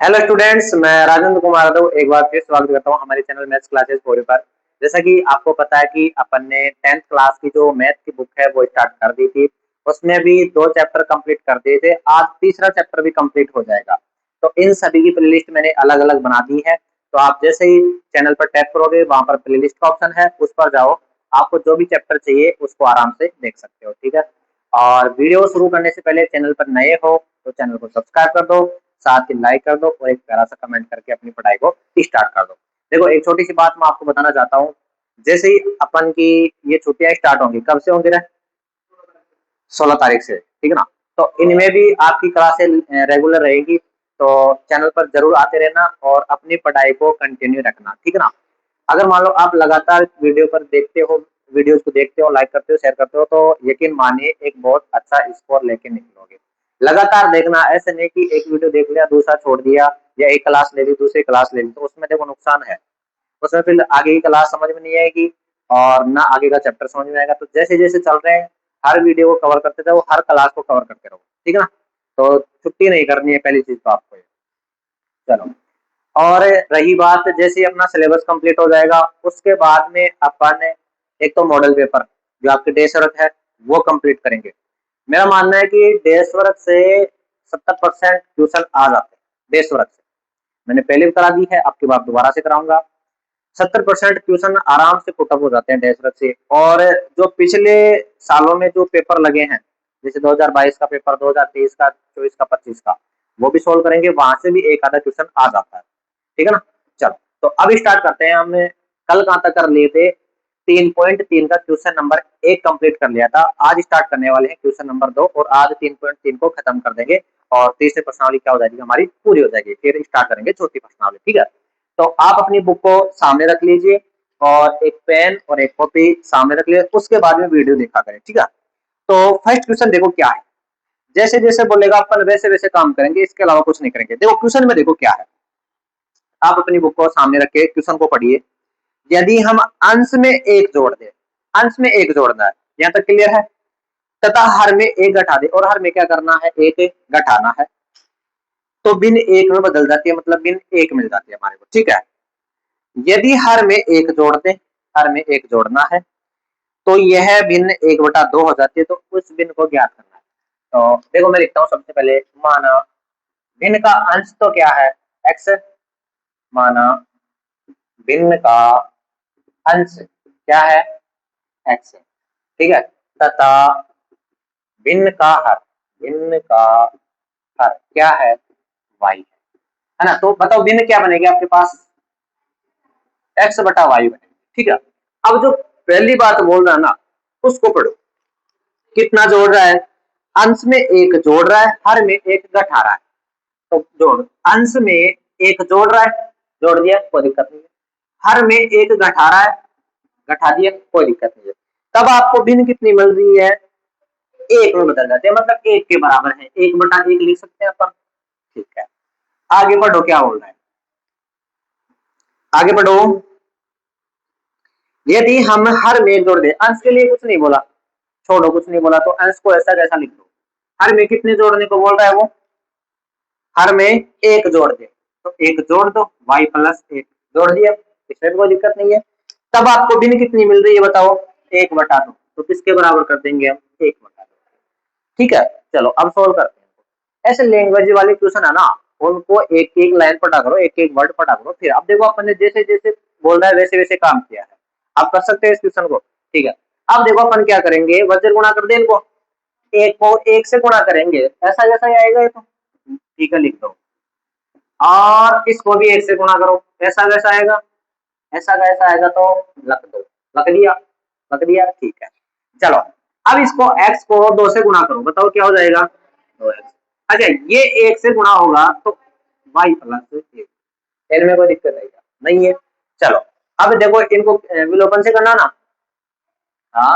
Hello students, मैं राजेंद्र कुमार यादव एक बार फिर स्वागत करता हूँ हमारे चैनल मैथ्स क्लासेस फोर पर। जैसा कि आपको पता है कि अपन ने 10th क्लास की जो मैथ की बुक है वो स्टार्ट कर दी थी। उसमें भी 2 चैप्टर कंप्लीट कर दिए थे। आज तीसरा चैप्टर भी कंप्लीट हो जाएगा। तो इन सभी की प्लेलिस्ट मैंने अलग अलग बना दी है। तो आप जैसे ही चैनल पर टैप करोगे वहां पर प्लेलिस्ट का ऑप्शन है, उस पर जाओ। आपको जो भी चैप्टर चाहिए उसको आराम से देख सकते हो, ठीक है। और वीडियो शुरू करने से पहले चैनल पर नए हो तो चैनल को सब्सक्राइब कर दो, साथ ही लाइक कर दो और एक प्यारा सा कमेंट करके अपनी पढ़ाई को स्टार्ट कर दो। देखो, एक छोटी सी बात मैं आपको बताना चाहता हूँ। जैसे ही अपन की ये छुट्टियां स्टार्ट होंगी, कब से होंगी रे? 16 तारीख से, ठीक है ना। तो इनमें भी आपकी क्लासें रेगुलर रहेगी। तो चैनल पर जरूर आते रहना और अपनी पढ़ाई को कंटिन्यू रखना, ठीक है ना। अगर मान लो आप लगातार वीडियोस को देखते हो, लाइक करते हो, शेयर करते हो, तो यकीन मानिए एक बहुत अच्छा स्कोर लेके निकलोगे। लगातार देखना, ऐसे नहीं कि एक वीडियो देख लिया दूसरा छोड़ दिया, या एक क्लास ले ली दूसरी क्लास ले ली, तो उसमें देखो नुकसान है। उसमें फिर आगे की क्लास समझ में नहीं आएगी और ना आगे का चैप्टर समझ में आएगा। तो जैसे जैसे चल रहे हैं, हर वीडियो को कवर करते जाओ, हर क्लास को कवर करते रहो, ठीक है ना। तो छुट्टी नहीं करनी है, पहली चीज तो आपको ये। चलो, और रही बात, जैसे ही अपना सिलेबस कंप्लीट हो जाएगा उसके बाद में अपन एक तो मॉडल पेपर जो आपके डेस वर्क है वो कंप्लीट करेंगे। मेरा मानना है कि डेस वर्क से 70% ट्यूशन आ जाते हैं। डेस वर्क से मैंने पहले भी करा दी है, आपकी बात दोबारा से कराऊंगा। 70% ट्यूशन आराम से पुटअप हो जाते हैं डेस वर्क से। और जो पिछले सालों में जो पेपर लगे हैं, जैसे 2022 का पेपर, 2023 का, 24 का, 25 का, वो भी सोल्व करेंगे। वहां से भी एक आधा क्वेश्चन आ जाता है, ठीक है ना। चलो, तो अब स्टार्ट करते हैं। हमने कल कहाँ तक कर लिए थे? 3.3 का क्वेश्चन नंबर 1 कंप्लीट कर लिया था। आज स्टार्ट करने वाले हैं क्वेश्चन नंबर 2 और आज 3.3 को खत्म कर देंगे। और तीसरी प्रश्नावली क्या हो जाएगी हमारी? पूरी हो जाएगी। फिर स्टार्ट करेंगे चौथी प्रश्नावली, ठीक है। तो आप अपनी बुक को सामने रख लीजिए और एक पेन और एक कॉपी सामने रख लीजिए, उसके बाद में वीडियो देखा करें, ठीक है। तो फर्स्ट क्वेश्चन देखो क्या है। जैसे जैसे बोलेगा अपन वैसे वैसे काम करेंगे, इसके अलावा कुछ नहीं करेंगे। देखो क्वेश्चन में, देखो क्या है। आप अपनी बुक को सामने रख के क्वेश्चन को पढ़िए। यदि हम अंश में एक जोड़ दें, अंश में एक जोड़ना है, यहाँ तक क्लियर है। तथा हर में एक घटा दे, और हर में क्या करना है? एक घटाना है। तो बिन एक में बदल जाती है, मतलब बिन एक मिल जाती है हमारे को, ठीक है। यदि हर में एक जोड़ दें, हर में एक जोड़ना है, तो यह भिन्न 1/2 हो जाती है। तो उस भिन्न को ज्ञात करना है। तो देखो, मैं लिखता हूँ सबसे पहले। माना भिन्न का अंश तो क्या है? एक्स। माना भिन्न का अंश क्या है? एक्स, ठीक है। तथा भिन्न का हर, भिन्न का हर क्या है? वाई है ना। तो बताओ भिन्न क्या बनेगी आपके पास? x/y बनेगी, ठीक है। अब जो पहली बात बोल रहा है ना, उसको पढ़ो। कितना जोड़ रहा है? अंश में एक जोड़ रहा है, हर में एक घटा रहा है। तो जोड़, अंश में एक जोड़ रहा है, जोड़ दिया, कोई दिक्कत नहीं है। हर में एक घटा रहा है, घटा दिया, कोई दिक्कत नहीं है। तब आपको भिन्न कितनी मिल रही है? एक में बदल जाते हैं, मतलब एक के बराबर है। 1/1 लिख सकते हैं अपन, ठीक है। आगे बढ़ो, क्या बोल रहा है? आगे बढ़ो। यदि हम हर में एक जोड़ दे, अंश के लिए कुछ नहीं बोला, छोड़ो, कुछ नहीं बोला, तो अंश को ऐसा कैसा लिख दो। हर में कितने जोड़ने को बोल रहा है वो? हर में एक जोड़ दे, तो एक जोड़ दो, y+1 जोड़ दिया, इसमें कोई दिक्कत नहीं है। तब आपको भिन्न कितनी मिल रही है बताओ? 1/2। तो किसके बराबर कर देंगे हम? 1/2, ठीक है। चलो अब सोल्व करते हैं। ऐसे लैंग्वेज वाले क्वेश्चन है ना, उनको एक एक लाइन पढ़ा करो, एक एक वर्ड पढ़ा करो। फिर अब देखो, अपन ने जैसे जैसे बोल रहा है वैसे वैसे काम किया है। आप कर सकते हैं इस क्वेश्चन को, ठीक है। अब देखो अपन क्या करेंगे, वज्र गुणा कर दे इनको। एक को एक से गुणा करेंगे, ऐसा जैसा ही आएगा ये तो, ठीक है, लिख दो। और इसको भी एक से गुणा करो, ऐसा वैसा आएगा, ऐसा कैसा आएगा, तो रख दो। रख दिया, रख दिया, ठीक है। चलो, अब इसको x को 2 से गुणा करो, बताओ क्या हो जाएगा? 2x। अच्छा, ये 1 से गुणा होगा तो y+1, इनमें कोई दिक्कत नहीं है। चलो, अब देखो इनको विलोपन से करना ना। हाँ,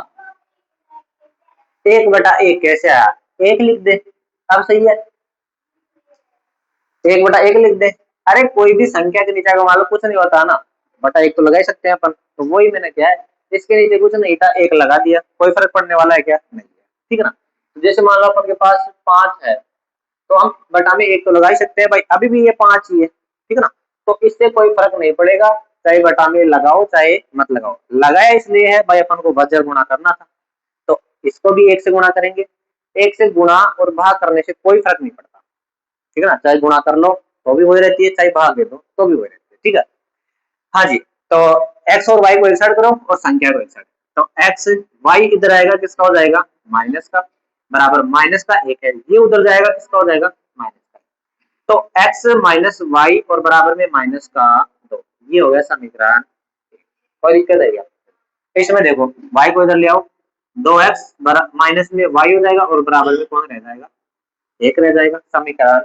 1/1 कैसे आया? 1 लिख दे, अब सही है। 1/1 लिख दे। अरे कोई भी संख्या के नीचे अगर मान लो कुछ नहीं होता ना, बटा 1 तो लगा ही सकते हैं अपन। तो वही मैंने किया है, इसके नीचे कुछ नहीं था, 1 लगा दिया। कोई फर्क पड़ने वाला है क्या? नहीं है, ठीक है ना। तो जैसे मान लो अपन के पास 5 है, तो हम बटा में 1 तो लगा ही सकते हैं भाई, अभी भी ये 5 ही है, ठीक है ना। तो इससे कोई फर्क नहीं पड़ेगा, चाहे बटा में लगाओ चाहे मत लगाओ। लगाया इसलिए है भाई अपन को वज्र गुणा करना था, तो इसको भी 1 से गुणा करेंगे। 1 से गुणा और भाग करने से कोई फर्क नहीं पड़ता, ठीक है ना, चाहे गुणा कर लो तो भी वही रहती है, चाहे भाग दे दो तो भी वही रहती है, ठीक है। हाँ जी, तो x और y को एक साइड करो और संख्या को एक साइड, तो x y इधर आएगा, किसका हो जाएगा, माइनस का, बराबर माइनस का 1 है, ये उधर जाएगा, किसका हो जाएगा, माइनस का। तो x माइनस वाई और बराबर में माइनस का 2, ये हो गया समीकरण। कोई दिक्कत है क्या इसमें, देखो y को इधर ले आओ, 2x माइनस में y हो जाएगा और बराबर में कौन रह जाएगा, 1 रह जाएगा। समीकरण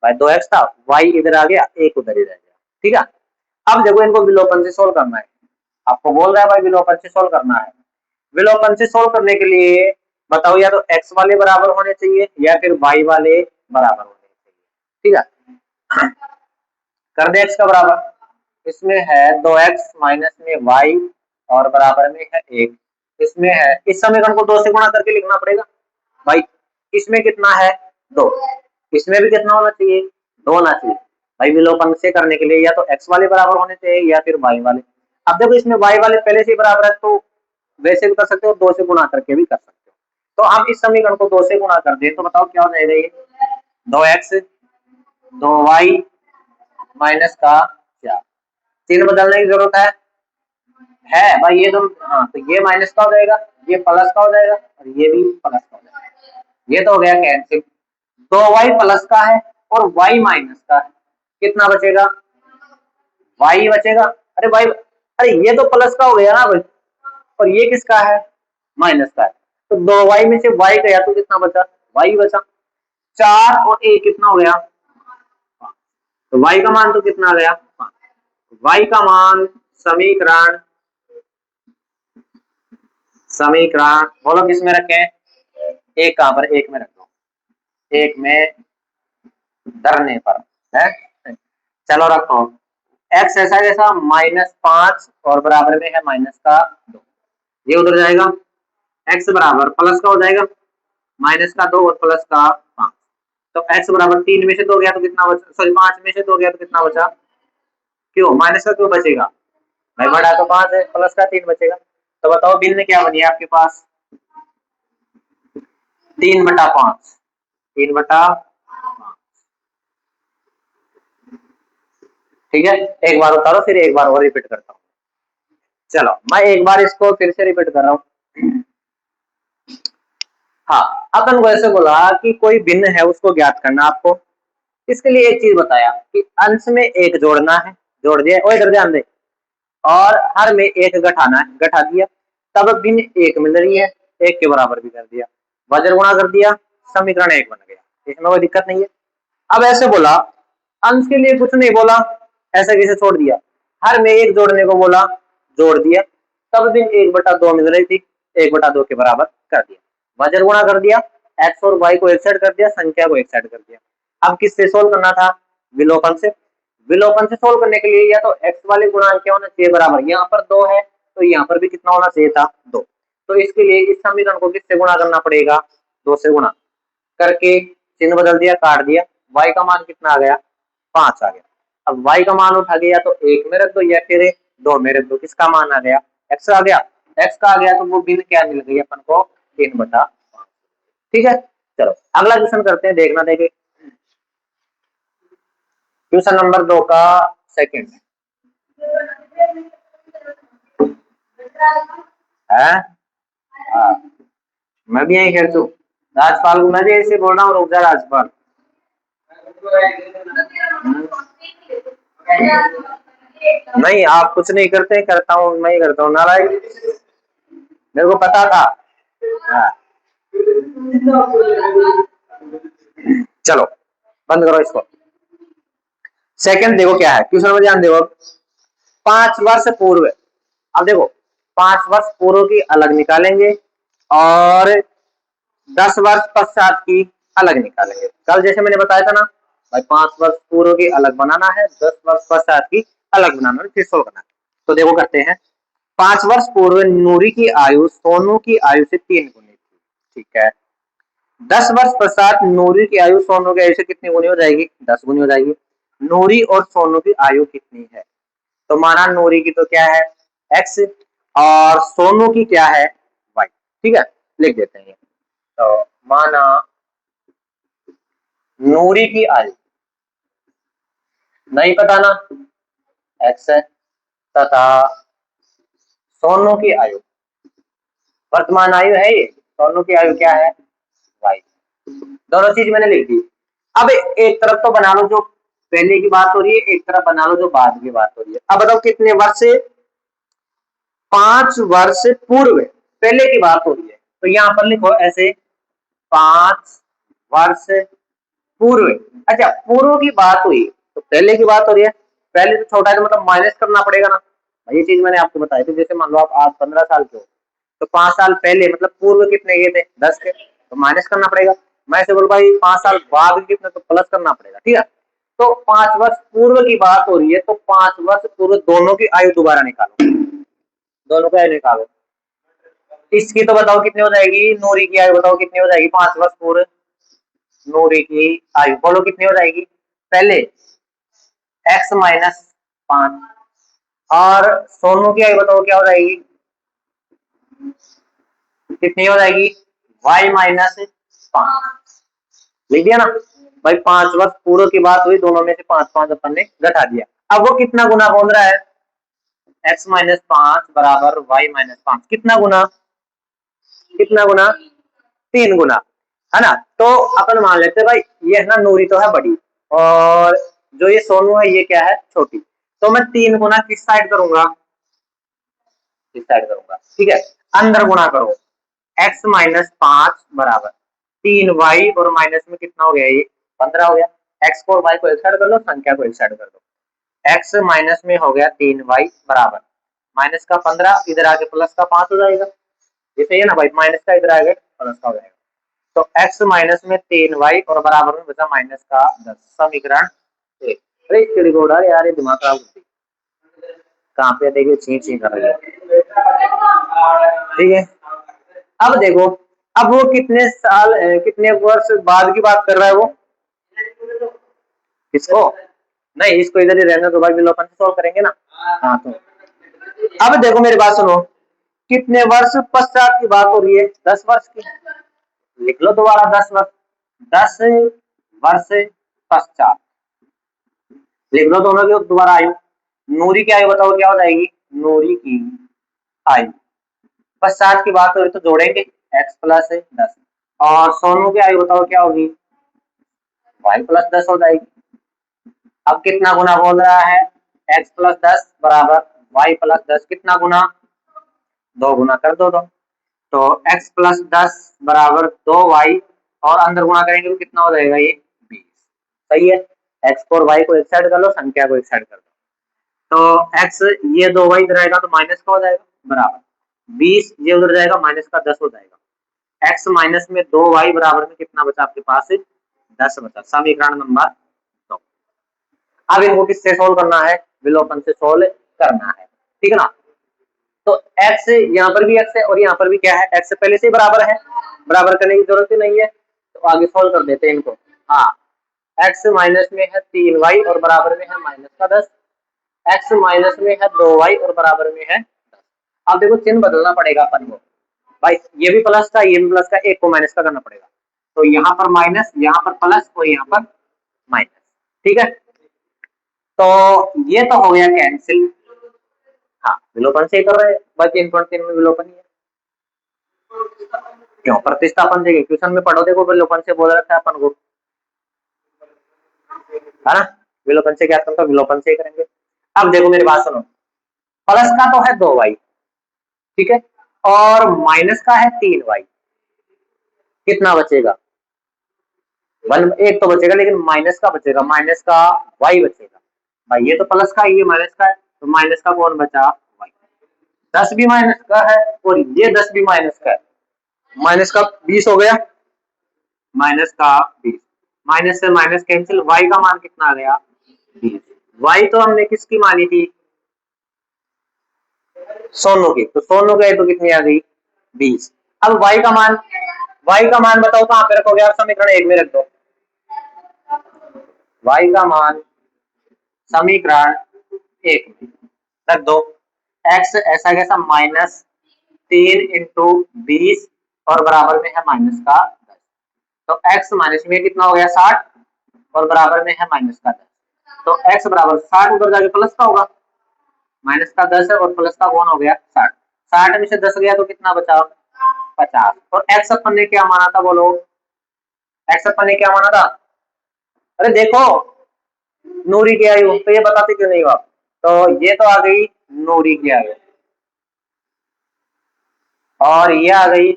भाई 2x था, y इधर आ गया, 1 उधर ही रह गया, ठीक है। अब देखो इनको विलोपन से सोल्व करना है, आपको बोल रहा है भाई विलोपन से सोल्व करना है। विलोपन से सोल्व करने के लिए बताओ, या तो x वाले बराबर होने चाहिए या फिर y वाले बराबर होने चाहिए, ठीक है। कर दे x का बराबर, इसमें है 2x माइनस में y और बराबर में है 1, इसमें है, इस समीकरण को 2 से गुणा करके लिखना पड़ेगा भाई। इसमें कितना है, 2, इसमें भी कितना होना चाहिए, 2 होना चाहिए भाई। विलोपन से करने के लिए या तो x वाले बराबर होने चाहिए या फिर y वाले। अब देखो इसमें y वाले पहले से ही बराबर है, तो वैसे भी कर सकते हो, 2 से गुणा करके भी कर सकते हो। तो हम इस समीकरण को 2 से गुणा कर दें तो बताओ क्या हो जाएगा, ये 2x 2y माइनस का 4, चिन्ह बदलने की जरूरत है भाई, ये तो हाँ, तो ये माइनस का हो जाएगा, ये प्लस का हो जाएगा और ये भी प्लस का हो जाएगा, ये तो हो गया कैंसिल। 2y प्लस का है और y माइनस का है, कितना बचेगा, y बचेगा। अरे भाई, अरे ये तो प्लस का हो गया ना भाई, और ये किसका है, माइनस का है। तो 2y में से y गया तो कितना बचा, y बचा। 4 और 1 कितना हो गया, तो y का मान तो कितना आ गया, y का मान समीकरण, समीकरण बोलो किस में रखें, एक कहां पर, एक में रख दो, एक में धरने पर है। चलो रखो, x ऐसा जैसा -5 और बराबर में है माइनस का 2, ये उधर जाएगा, x बराबर प्लस का हो जाएगा, माइनस का 2 और प्लस का 5। तो x बराबर 3 में से 2 गया तो कितना बचा, सॉरी 5 में से 2 गया तो कितना बचा, क्यों माइनस का क्यों बचेगा भाई, बड़ा तो 5 है, प्लस का 3 बचेगा। तो बताओ भिन्न क्या बनी है आपके पास, 3/5, 3/5, ठीक है। एक बार उतारो फिर एक बार और रिपीट करता हूँ। चलो मैं एक बार इसको फिर से रिपीट कर रहा हूँ। हाँ, अपन को ऐसे बोला कि कोई भिन्न है उसको ज्ञात करना आपको। इसके लिए एक चीज बताया कि अंश में एक जोड़ना है, जोड़ दिया, और इधर ध्यान दे, और हर में एक घटाना है, घटा दिया, तब भिन्न एक मिल रही है, एक के बराबर भी कर दिया, वज्र गुणा कर दिया, समीकरण 1 बन गया, इसमें कोई दिक्कत नहीं है। अब ऐसे बोला, अंश के लिए कुछ नहीं बोला, ऐसे कैसे छोड़ दिया, हर में एक जोड़ने को बोला, जोड़ दिया, तब दिन 1/2 मिल रही थी, 1/2 के बराबर कर दिया, वज्र गुणा कर दिया, x और y को एक साइड कर दिया, संख्या को एक साइड कर दिया। अब किससे सोल्व करना था, विलोपन से। विलोपन से सोल्व करने के लिए या तो x वाले गुणांक क्या होना चाहिए, बराबर, यहाँ पर 2 है तो यहाँ पर भी कितना होना चाहिए था, 2। तो इसके लिए इस समीकरण को किससे गुणा करना पड़ेगा, 2 से गुणा करके, चिन्ह बदल दिया, काट दिया, y का मान कितना आ गया, 5 आ गया। अब y का मान उठा के या तो 1 में रख दो या फिर 2 में रख दो, किसका मान आ गया, x आ गया, x का आ गया, तो वो भिन्न क्या मिल गई अपन को, 3/5, ठीक है। चलो अगला क्वेश्चन करते हैं, देखना देखे, क्वेश्चन नंबर 2 का सेकंड है। हाँ, मैं भी यही खेलता हूँ, राजपाल को मैं भी ऐसे बोल रहा हूँ, रुक जा राजपाल। नहीं आप कुछ नहीं करते, करता हूँ मैं ही करता हूँ, नारायण मेरे को पता था। हाँ। चलो बंद करो इसको। सेकंड देखो क्या है, क्वेश्चन में ध्यान देखो, 5 वर्ष पूर्व, अब देखो 5 वर्ष पूर्व की अलग निकालेंगे और 10 वर्ष पश्चात की अलग निकालेंगे। कल जैसे मैंने बताया था ना भाई, 5 वर्ष पूर्व की अलग बनाना है, 10 वर्ष पश्चात की अलग बनाना है, फिर सोल्व करना है। तो देखो करते हैं, 5 वर्ष पूर्व नूरी की आयु सोनू की आयु से 3 गुनी थी, ठीक है। 10 वर्ष पश्चात नूरी की आयु सोनू की आयु से कितनी गुनी हो जाएगी? 10 गुनी हो जाएगी। नूरी और सोनू की आयु कितनी है? तो माना नूरी की तो क्या है x और सोनू की क्या है y। ठीक है, लिख देते हैं। तो माना नूरी की आयु नहीं पता ना, x है, तथा सोनू की आयु, वर्तमान आयु है ये, सोनू की आयु क्या है y। दोनों चीज मैंने लिख दी। अब एक तरफ तो बना लो जो पहले की बात हो रही है, एक तरफ बना लो जो बाद की बात हो रही है। अब बताओ कितने वर्ष से? 5 वर्ष पूर्व पहले की बात हो रही है, तो यहां पर लिखो ऐसे 5 वर्ष पूर्व। अच्छा, पूर्व की बात हुई तो पहले की बात हो रही है, पहले तो छोटा है तो मतलब माइनस करना पड़ेगा ना। ये चीज मैंने आपको बताई थी, जैसे मान लो आप आज 15 साल के हो तो 5 साल पहले मतलब पूर्व कितने गए थे 10 के, तो माइनस करना पड़ेगा। मैं ऐसे बोल भाई 5 साल बाद कितने, तो प्लस करना पड़ेगा। ठीक है, तो 5 वर्ष पूर्व की बात हो रही है, तो 5 वर्ष पूर्व दोनों की आयु दोबारा निकालो, दोनों की आयु निकालो। इसकी तो बताओ कितनी हो जाएगी, नूरी की आयु बताओ कितनी हो जाएगी 5 वर्ष पूर्व। नूरी की आयु बोलो कितनी हो जाएगी, पहले x माइनस 5 और सोनू की आयु बताओ क्या हो जाएगी, कितनी हो जाएगी y माइनस 5। लिख दिया ना भाई, 5 वर्ष पूर्व की बात हुई, दोनों में से 5 5 अपन ने घटा दिया। अब वो कितना गुना बोल रहा है, x माइनस 5 बराबर y माइनस 5, कितना गुना, कितना गुना, 3 गुना, है ना। तो अपन मान लेते हैं भाई ये है ना नूरी तो है बड़ी और जो ये सोनू है ये क्या है छोटी, तो मैं 3 गुना किस साइड करूंगा, किस साइड करूंगा, ठीक है, अंदर गुना करो। x माइनस 5 बराबर 3y और माइनस में कितना हो गया ये 15 हो गया। x को और y को एक साइड कर लो, संख्या को एक साइड कर दो। x माइनस में हो गया 3y बराबर माइनस का 15, इधर आके प्लस का 5 हो जाएगा। ये सही है ना भाई, माइनस का इधर आएगा प्लस का हो जाएगा। तो x माइनस में 3y और बराबर में बचा माइनस का 10, समीकरण 1। अरे चिड़ी घोड़ा यार, ये दिमाग खराब होती कहाँ पे, देखिए ची ची कर रही है। ठीक है, अब देखो, अब वो कितने साल कितने वर्ष बाद की बात कर रहा है वो, किसको, नहीं इसको इधर ही रहने दो भाई, विलोपन से सॉल्व करेंगे ना। हाँ, तो अब देखो मेरी बात सुनो, कितने वर्ष पश्चात की बात हो रही है, 10 वर्ष की। लिख लो दोबारा 10 वर्ष, 10 वर्ष पश्चात, लिख लो दोनों की दोबारा आयु। नूरी की आयु बताओ क्या हो जाएगी, नूरी की आयु पश्चात की बात हो रही तो जोड़ेंगे x प्लस 10 और सोनू की आयु बताओ क्या होगी, y प्लस 10 हो जाएगी। अब कितना गुना बोल रहा है, x प्लस 10 बराबर y प्लस 10, कितना गुना, 2 गुना कर दो, तो x प्लस 10 बराबर 2y और अंदर गुणा करेंगे तो कितना हो जाएगा ये 20। सही है, x को और y को एक साइड कर लो, संख्या को एक साइड कर दो, तो x ये 2y इधर आएगा तो माइनस का हो जाएगा बराबर 20, ये उधर जाएगा माइनस का 10 हो जाएगा। x माइनस में 2y बराबर में कितना बचा आपके पास 10 बचा, समीकरण नंबर 2। अब इनको किससे सोल्व करना है, विलोपन से सोल्व करना है, ठीक है ना। तो x यहाँ पर भी x है और यहाँ पर भी क्या है, x पहले से ही बराबर है, बराबर करने की जरूरत ही नहीं है, तो आगे सोल्व कर देते हैं इनको। हाँ, x माइनस में है 3y और बराबर में है माइनस का 10, x माइनस में है 2y और बराबर में है 10। अब देखो चिन्ह बदलना पड़ेगा अपन को भाई, ये भी प्लस था ये भी प्लस का, एक को माइनस का करना पड़ेगा, तो यहाँ पर माइनस, यहाँ पर प्लस और यहाँ पर माइनस। ठीक है, तो ये तो हो गया कैंसिल। हाँ, विलोपन से ही कर रहे हैं, बस 3.3 में विलोपन ही है। क्यों प्रतिस्थापन से, क्वेश्चन में पढ़ो, देखो विलोपन से बोल रखा है अपन को, है ना। विलोपन से क्या करता, विलोपन से ही करेंगे। अब देखो मेरी बात सुनो, प्लस का तो है 2y, ठीक है, और माइनस का है 3y, कितना बचेगा, वन, एक तो बचेगा लेकिन माइनस का बचेगा, माइनस का y बचेगा। भाई ये तो प्लस का है, ये माइनस का है, तो माइनस का कौन बचा y। 10 भी माइनस का है और ये 10 भी माइनस का है, माइनस का 20 हो गया, माइनस का 20, माइनस से माइनस कैंसिल, y का मान कितना आ गया 20। y तो हमने किसकी मानी थी, सोनू की, तो सोनू की तो कितनी आ गई 20। अब y का मान y का मान बताओ कहां पे रखोगे आप, समीकरण 1 में रख दो। y का मान समीकरण 1 में रख दो। x ऐसा कैसा -3 × 20 और बराबर में है माइनस का 10। तो x माइनस में कितना हो गया 60 और बराबर में है माइनस का 10। तो x बराबर 60 उधर जाके प्लस का होगा, माइनस का 10 है और प्लस का कौन हो गया 60। 60 में से 10 गया तो कितना बचा 50। और x अपन ने क्या माना था बोलो, x अपन ने क्या माना था, अरे देखो नूरी की आयु, तो ये बताते क्यों नहीं हो आप। तो ये तो आ गई नूरी की आयु और ये आ गई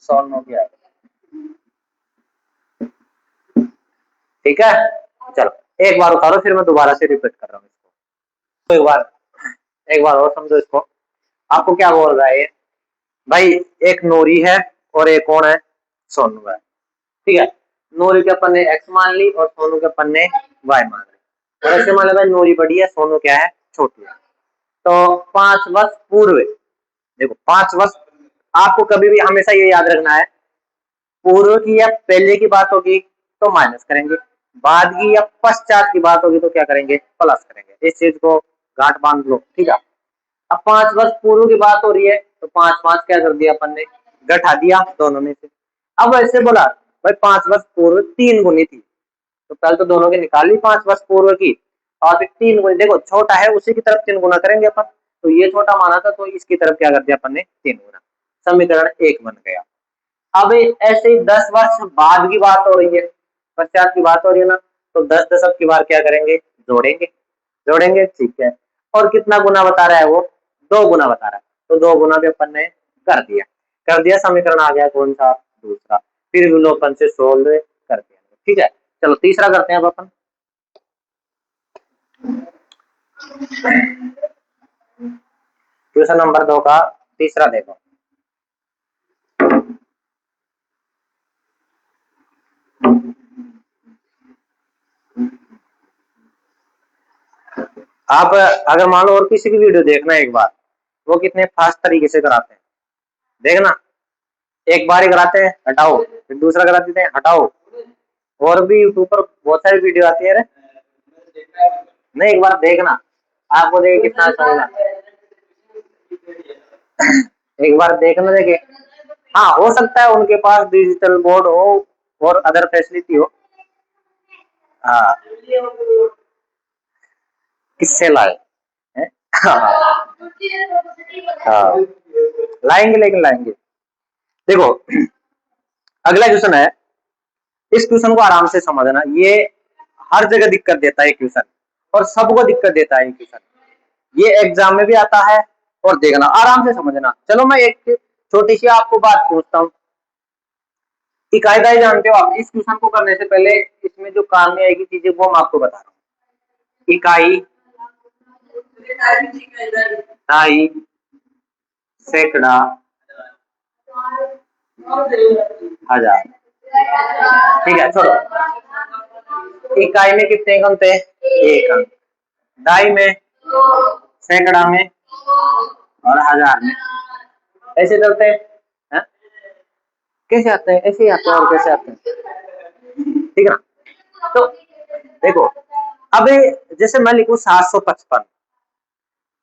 सोनू की आयु। ठीक है, चलो एक बार उतारो फिर मैं दोबारा से रिपीट कर रहा हूँ इसको। तो एक बार और समझो इसको। आपको क्या बोल रहा है ये भाई, एक नूरी है और एक कौन है, सोनू है। ठीक है, नूरी के अपन ने x मान ली और सोनू के अपन ने y मान ली। और ऐसे मान लो भाई नूरी बड़ी है, सोनू क्या है छोटी है। तो 5 वर्ष पूर्व, देखो 5 वर्ष, आपको कभी भी हमेशा ये याद रखना है, पूर्व की या पहले की बात होगी तो माइनस करेंगे, बाद की या पश्चात की बात होगी तो क्या करेंगे प्लस करेंगे। इस चीज को गांठ बांध लो। ठीक है, अब 5 वर्ष पूर्व की बात हो रही है तो 5 5 क्या कर दिया अपन ने, घटा दिया दोनों में से। अब ऐसे बोला भाई 5 वर्ष पूर्व 3 गुनी थी, तो पहले तो दोनों की निकाल ली 5 वर्ष पूर्व की, और फिर 3 गुनी, देखो छोटा है उसी की तरफ 3 गुना करेंगे अपन। तो ये छोटा माना था तो इसकी तरफ क्या कर दिया अपन ने 3 गुना, समीकरण 1 बन गया। अब ऐसे ही 10 वर्ष बाद की बात हो रही है, पश्चात की बात हो रही है ना, तो 10 दशक की बार क्या करेंगे जोड़ेंगे, जोड़ेंगे। ठीक है, और कितना गुना बता रहा है वो, 2 गुना बता रहा है, तो 2 गुना भी अपन ने कर दिया, कर दिया, समीकरण आ गया कौन सा दूसरा। फिर विलोपन से सोल्व कर दिया। ठीक है, चलो तीसरा करते हैं अब अपन। क्वेश्चन नंबर 2 का तीसरा देखो। आप अगर मान लो और किसी की वीडियो देखना एक बार, वो कितने फास्ट तरीके से कराते हैं देखना। एक बार ही कराते हैं हटाओ, फिर दूसरा करा देते हैं हटाओ। और भी यूट्यूब पर बहुत सारी वीडियो आती है। नहीं एक बार देखना, आपको देखे कितना अच्छा होगा। एक बार देखना देखे। हाँ हो सकता है उनके पास डिजिटल बोर्ड हो और अदर फैसिलिटी हो। हाँ किससे लाए हैं? हाँ हाँ लाएंगे, लेकिन लाएंगे। देखो अगला क्वेश्चन है, इस क्वेश्चन को आराम से समझना, ये हर जगह दिक्कत देता है क्वेश्चन और सबको दिक्कत देता है क्वेश्चन। ये एग्जाम में भी आता है और देखना आराम से समझना। चलो मैं एक छोटी सी आपको बात पूछता हूँ, इकाई जानते हो आप। इस क्वेश्चन को करने से पहले इसमें जो काम में आएगी चीजें वो मैं आपको बता रहा हूँ। इकाई, दाई, सैकड़ा, हजार। ठीक है छोड़ो, इकाई में कितने अंक होते हैं, 1 अंक। दाई में, सैकड़ा में और हजार में। ऐसे चलते हैं है? कैसे आते हैं, ऐसे ही आते हैं और कैसे आते हैं। ठीक है ना, तो देखो अब जैसे मैं लिखूं 755,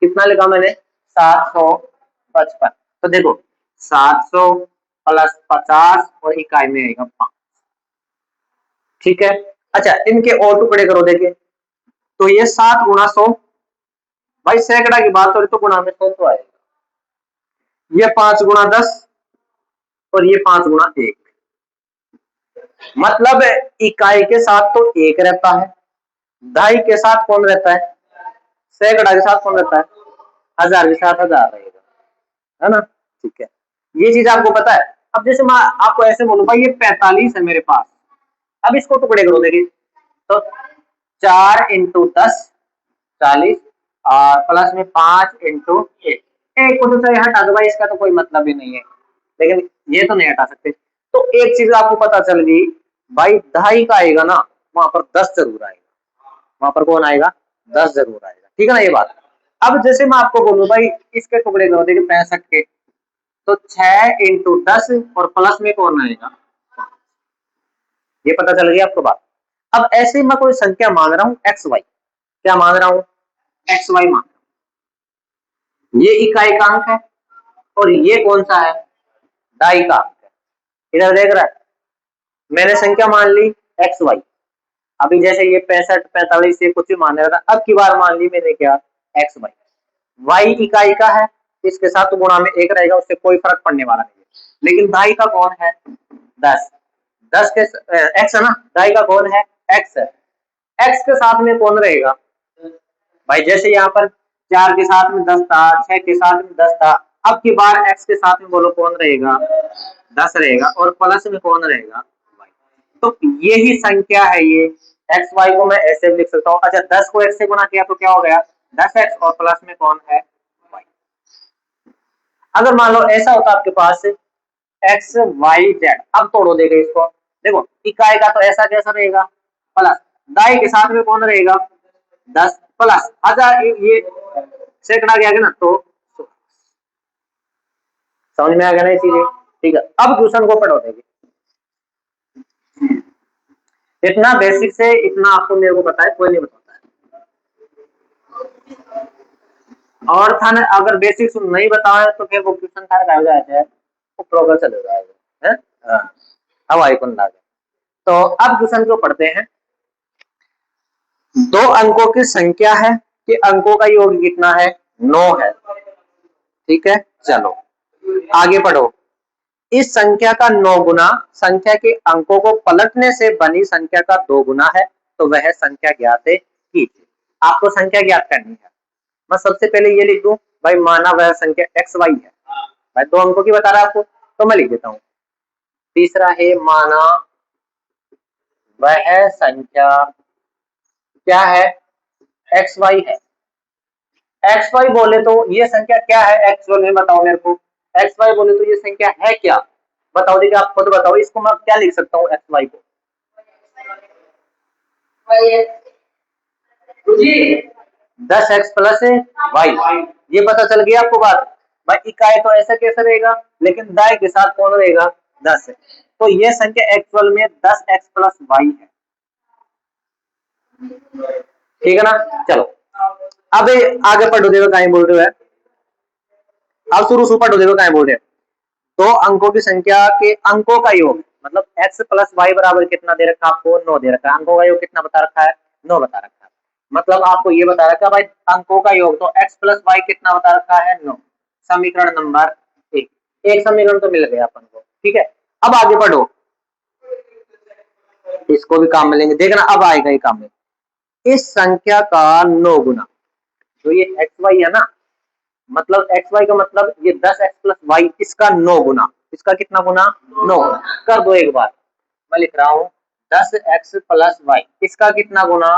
कितना लिखा मैंने 755। तो देखो 700 प्लस 50 और इकाई में आएगा 5। ठीक है, अच्छा इनके और टुकड़े करो देखिए, तो ये 7 गुना 100, भाई सैकड़ा की बात हो रही तो गुना में 100 तो आएगा। ये 5 गुना 10 और ये 5 गुना 1, मतलब इकाई के साथ तो 1 रहता है, दाई के साथ कौन रहता है, सैकड़ा के साथ कौन रहता है, हजार के साथ हजार रहेगा, है ना। ठीक है, ये चीज आपको पता है। अब जैसे मैं आपको ऐसे बोलूं भाई ये 45 है मेरे पास, अब इसको टुकड़े करो देखिए, तो 4 इंटू 10 40 और प्लस में 5 इंटू 1। एक को तो चाहे हटा दो भाई, इसका तो कोई मतलब ही नहीं है, लेकिन ये तो नहीं हटा सकते। तो एक चीज आपको पता चल गई भाई, दहाई का आएगा ना वहां पर 10 जरूर आएगा, वहां पर कौन आएगा 10 जरूर आएगा। ठीक है ना ये बात। अब जैसे मैं आपको बोलूं भाई इसके टुकड़े करो देखिए 65 के, तो 6 इंटू 10 और प्लस में कौन आएगा ये पता चल गया आपको बात। अब ऐसे ही मैं कोई संख्या मान रहा हूं एक्स वाई, क्या मान रहा हूं, एक्स वाई मान, ये इकाइकांक है और ये कौन सा है, दायिकांक है। इधर देख रहा है, मैंने संख्या मान ली एक्स वाई, अभी जैसे ये 65 45 ये कुछ भी मान रहा था, अब की बार मान ली मैंने क्या, एक्स वाई, वाई इकाई का है, इसके साथ तो गुणा में एक रहेगा, उससे कोई फर्क पड़ने वाला नहीं है। लेकिन दाई का कौन है, 10, 10 के एक्स है ना, दाई का कौन है, एक्स है, एक्स के साथ में कौन रहेगा भाई, जैसे यहाँ पर 4 के साथ में 10 था, 6 के साथ में 10 था, अब की बार एक्स के साथ में बोलो कौन रहेगा, 10 रहेगा, और प्लस में कौन रहेगा, वाई। तो यही संख्या है ये, एक्स वाई को मैं ऐसे भी लिख सकता हूँ। अच्छा 10 को एक्स से गुणा किया तो क्या हो गया, 10x, और प्लस में कौन है, वाई। अगर मान लो ऐसा होता आपके पास एक्स वाई जेड, अब तोड़ो देखो इसको, देखो इकाई का तो ऐसा कैसा रहेगा, प्लस, दाई के साथ में कौन रहेगा, 10 प्लस, अच्छा ये सैकड़ा गया ना, तो समझ में आ गया ना ये चीजें, ठीक है। अब क्वेश्चन को पढ़ो देखिए, इतना बेसिक से इतना आपको मेरे को पता है, कोई नहीं बताता है। और था ना, अगर बेसिक नहीं बताओ तो फिर वो क्वेश्चन था गायब हो जाता है, वो प्रोग्रेस चले जाएगा, है। हाँ, अब आई कौन लागे। तो अब क्वेश्चन को पढ़ते हैं, दो अंकों की संख्या है कि अंकों का योग कितना है, 9 है, ठीक है। चलो आगे पढ़ो, इस संख्या का 9 गुना संख्या के अंकों को पलटने से बनी संख्या का 2 गुना है, तो वह संख्या ज्ञात कीजिए। आपको संख्या ज्ञात करनी है। मैं सबसे पहले ये लिख दूं भाई, माना वह संख्या एक्स वाई है, भाई 2 अंकों की बता रहा है आपको, तो मैं लिख देता हूं। तीसरा है, माना वह संख्या क्या है, एक्स वाई है। एक्स वाई बोले तो ये संख्या क्या है एक्चुअल में, बताओ मेरे को, एक्स वाई बोले तो ये संख्या है क्या, बताओ देखिए, आप खुद बताओ, इसको मैं क्या लिख सकता हूँ एक्स वाई को, 10x प्लस वाई, ये पता चल गया आपको बात। भाई इकाई तो ऐसा कैसे रहेगा, लेकिन दाई के साथ कौन रहेगा, 10 है, तो ये संख्या एक्चुअल में 10x प्लस वाई है, ठीक है ना। चलो अब आगे पढ़ो, देखो कहीं बोल रहे हो, अब शुरू पढ़ो, देखो कहीं बोल रहे हो, दो अंकों की संख्या के अंकों का योग, मतलब x प्लस वाई बराबर कितना दे रखा है आपको, 9 दे रखा है, अंकों का योग कितना बता रखा है, 9 बता रखा है, मतलब आपको ये बता रखा है भाई अंकों का योग, तो x प्लस वाई कितना बता रखा है, 9, समीकरण नंबर 1, एक समीकरण तो मिल गया अपन को, ठीक है। अब आगे बढ़ो, इसको भी काम में लेंगे, देखना अब आएगा ये काम में, इस संख्या का 9 गुना, तो ये एक्स वाई है ना, मतलब एक्स वाई का मतलब ये 10x प्लस वाई, इसका 9 गुना, इसका कितना गुना, 9 गुना, कर दो एक बार, मैं लिख रहा हूँ 10x प्लस वाई, इसका कितना गुना,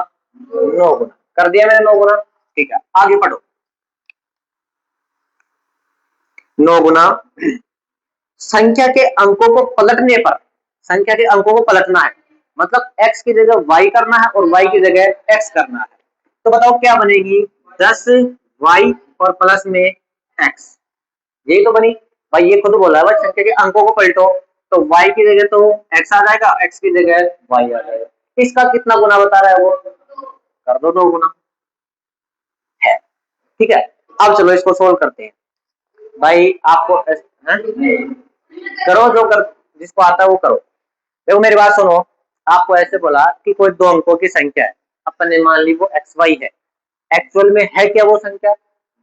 9 गुना, कर दिया मैंने 9 गुना, ठीक है। आगे पढ़ो, 9 गुना संख्या के अंकों को पलटने पर, संख्या के अंकों को पलटना है, मतलब x की जगह y करना है और y की जगह x करना है, तो बताओ क्या बनेगी, 10y और प्लस में x, यही तो बनी। भाई ये खुद बोला है भाई संख्या के अंकों को पलटो, तो y की जगह तो x आ जाएगा, x की जगह y आ जाएगा, इसका कितना गुना बता रहा है वो, कर दो 2 गुना है, ठीक है। अब चलो इसको सोल्व करते हैं, भाई आपको करो जो कर, जिसको आता है वो करो। देखो मेरी बात सुनो, आपको ऐसे बोला कि कोई 2 अंकों की संख्या है, अपन ने मान ली वो एक्स वाई है, एक्चुअल में है क्या वो संख्या,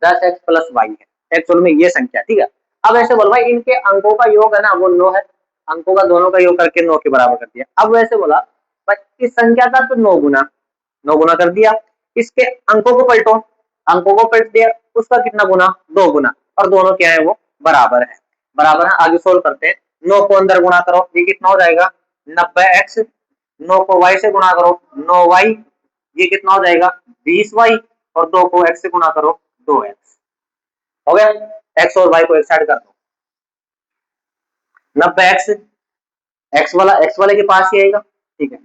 10x प्लस वाई है, एक्चुअल में ये संख्या, ठीक है। अब ऐसे बोल भाई इनके अंकों का योग है ना वो 9 है, अंकों का दोनों का योग करके 9 के बराबर कर दिया। अब वैसे बोला भाई इस संख्या का तो 9 गुना, 9 गुना कर दिया, इसके अंकों को पलटो, अंकों को पलट दिया, उसका कितना गुना, 2 गुना, और दोनों क्या है वो बराबर है, बराबर है। आगे सोल्व करते हैं, 9 को अंदर गुणा करो, ये कितना हो जाएगा 90x, 9 को y से गुणा करो 9y, ये कितना हो जाएगा 20y, और 2 को x से गुणा करो 2x, हो गया। x और y को एक साइड कर दो, 90x, x वाले के पास ही आएगा, ठीक है,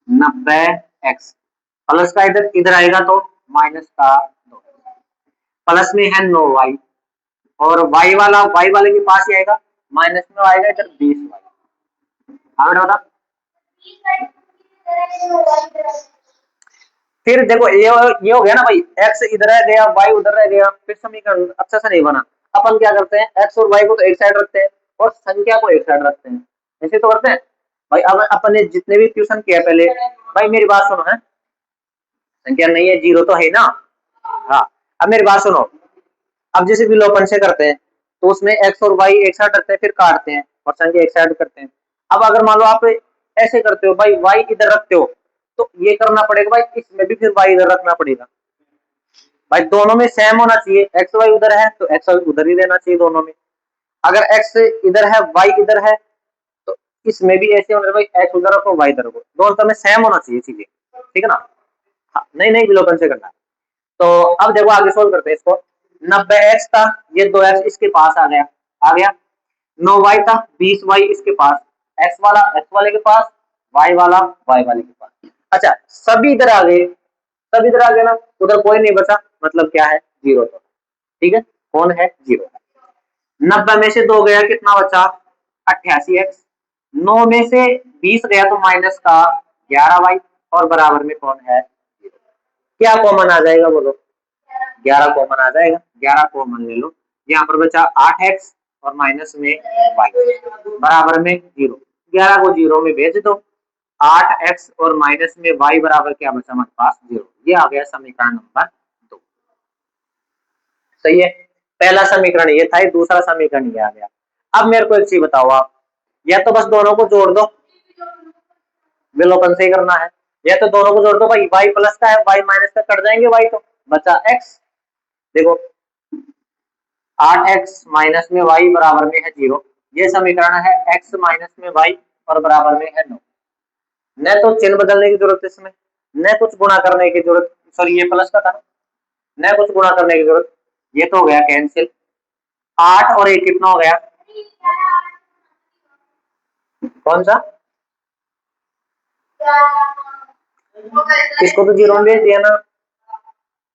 90x प्लस का इधर इधर आएगा तो माइनस का 2, प्लस में है 9y, और y वाले के पास ही आएगा, माइनस में आएगा इधर 20y, हाँ बेटा, फिर देखो ये हो गया ना भाई, एक्स इधर रह गया, वाई उधर रह गया, फिर समीकरण अच्छा सा नहीं बना। अपन क्या करते हैं, एक्स और वाई को तो एक साइड रखते हैं और संख्या को एक साइड रखते हैं, ऐसे तो करते हैं भाई। अब अपन ने जितने भी ट्यूशन किया पहले, भाई मेरी बात सुनो है, संख्या नहीं है, जीरो तो है ना। हाँ, अब मेरी बात सुनो, अब जैसे विलोपन से करते हैं तो उसमें एक्स और वाई एक साइड रखते हैं, फिर काटते हैं और संख्या एक साइड करते हैं। अब अगर मान लो आप ऐसे करते हो भाई, वाई इधर रखते हो, तो ये करना पड़ेगा भाई, इसमें भी फिर वाई इधर रखना पड़ेगा भाई, दोनों में सेम होना चाहिए। एक्स वाई उधर है तो एक्स वाई उधर ही रहना चाहिए दोनों में। अगर एक्स इधर है वाई इधर है, तो इसमें भी ऐसे होना भाई, एक्स उधर रखो वाई इधर रखो, दोनों में सेम होना चाहिए चीजें, ठीक है ना। हाँ, नहीं नहीं विलोपन से करना है। तो अब देखो आगे सोल्व करते हैं इसको। 90x था, ये 2x इसके पास आ गया। 9y था, 20y इसके पास, x वाला x वाले के पास, y वाला y वाले के पास। अच्छा, सभी इधर आ गए, सब इधर आ गए ना, उधर कोई नहीं बचा, मतलब क्या है, जीरो। तो ठीक है, कौन है, जीरो। 90 में से 2 गया, कितना बचा, 88x। 9 में से 20 गया तो माइनस का 11y, और बराबर में कौन है, क्या कॉमन आ जाएगा बोलो, 11 कॉमन आ जाएगा, 11 कॉमन ले लो। यहाँ पर बचा 8x और माइनस में y बराबर में जीरो। 11 को जीरो में भेज दो, 8x और माइनस में y बराबर क्या बचा हमारे पास, जीरो। ये आ गया समीकरण नंबर 2। सही है, पहला समीकरण ये था, दूसरा समीकरण ये आ गया। अब मेरे को एक चीज बताओ आप, या तो बस दोनों को जोड़ दो, विलोपन से ही करना है, या तो दोनों को जोड़ दो भाई, y प्लस का है y माइनस का कट जाएंगे, y तो बचा x। देखो 8x माइनस में y बराबर में है जीरो, ये समीकरण है, x माइनस में y और बराबर में है 9। न तो चिन्ह बदलने की जरूरत है इसमें, न कुछ गुणा करने की जरूरत, सॉरी ये प्लस का था, न कुछ गुणा करने की जरूरत, ये तो हो गया कैंसिल। 8 और 1 कितना हो गया, कौन सा, इसको तो जीरो में भेज दिया ना,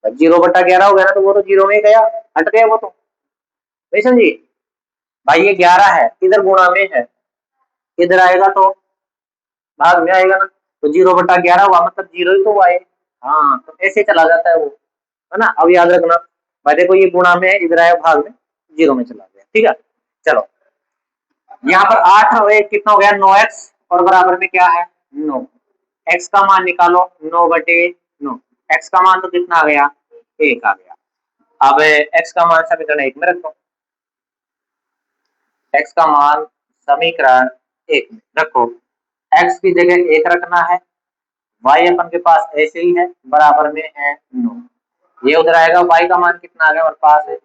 0/11 हो गया ना, तो वो तो जीरो में ही गया, हट गया वो तो, नहीं समझी भाई। ये 11 है, इधर गुणा में है, इधर आएगा तो भाग में आएगा ना, तो 0/11 हुआ, मतलब जीरो ही तो हुआ है। हाँ, तो ऐसे चला जाता है वो, है ना। अब याद रखना भाई, देखो ये गुणा में है, इधर आया भाग में, जीरो में चला गया, ठीक है। चलो, यहाँ पर 8 और 1 कितना हो गया, 9x और बराबर में क्या है, 9। x का मान निकालो, 9/9, x का मान तो कितना आ गया, 1 आ गया। अब x का मान समीकरण 1 में रखो, x का मान समीकरण 1 में रखो, x की जगह 1 रखना है, y अपन के पास ऐसे ही है, बराबर में है 9। ये उधर आएगा, y का मान कितना आ गया हमारे पास,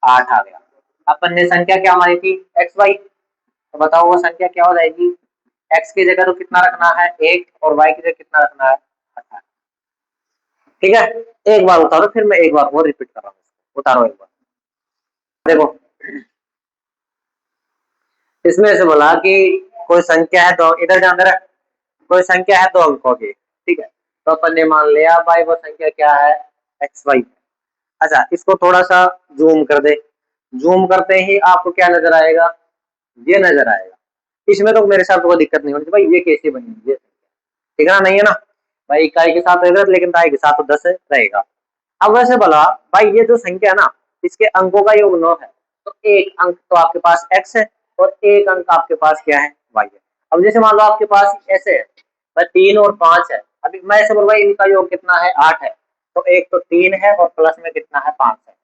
8 आ गया। अपन ने संख्या क्या मानी थी, एक्स वाई, तो बताओ वो संख्या क्या हो जाएगी, x की जगह तो कितना रखना है 1, और y की जगह कितना रखना है 18। ठीक है, एक बार उतारो, फिर मैं एक बार वो रिपीट कर रहा हूँ, उतारो एक बार। देखो इसमें से बोला कि कोई संख्या है, दो इधर ध्यान दे, कोई संख्या है 2 अंकों की, ठीक है। तो अपन ने मान लिया भाई वो संख्या क्या है, एक्स वाई। अच्छा, इसको थोड़ा सा जूम कर दे, जूम करते ही आपको क्या नजर आएगा, ये नजर आएगा। इसमें तो मेरे साथ कोई दिक्कत नहीं होनी भाई, ये कैसे बनी ये, ठीक है ना, नहीं है ना भाई, इकाई के साथ रहेगा लेकिन दाई के साथ तो 10 रहेगा। अब वैसे बोला भाई, ये जो संख्या है ना, इसके अंकों का योग 9 है, तो एक अंक तो आपके पास x है और एक अंक आपके पास क्या है, y है। अब जैसे मान लो आपके पास ऐसे है भाई, 3 और 5 है, अभी मैं ऐसे बोल भाई इनका योग कितना है, 8 है, तो एक तो 3 है और प्लस में कितना है, 5 है।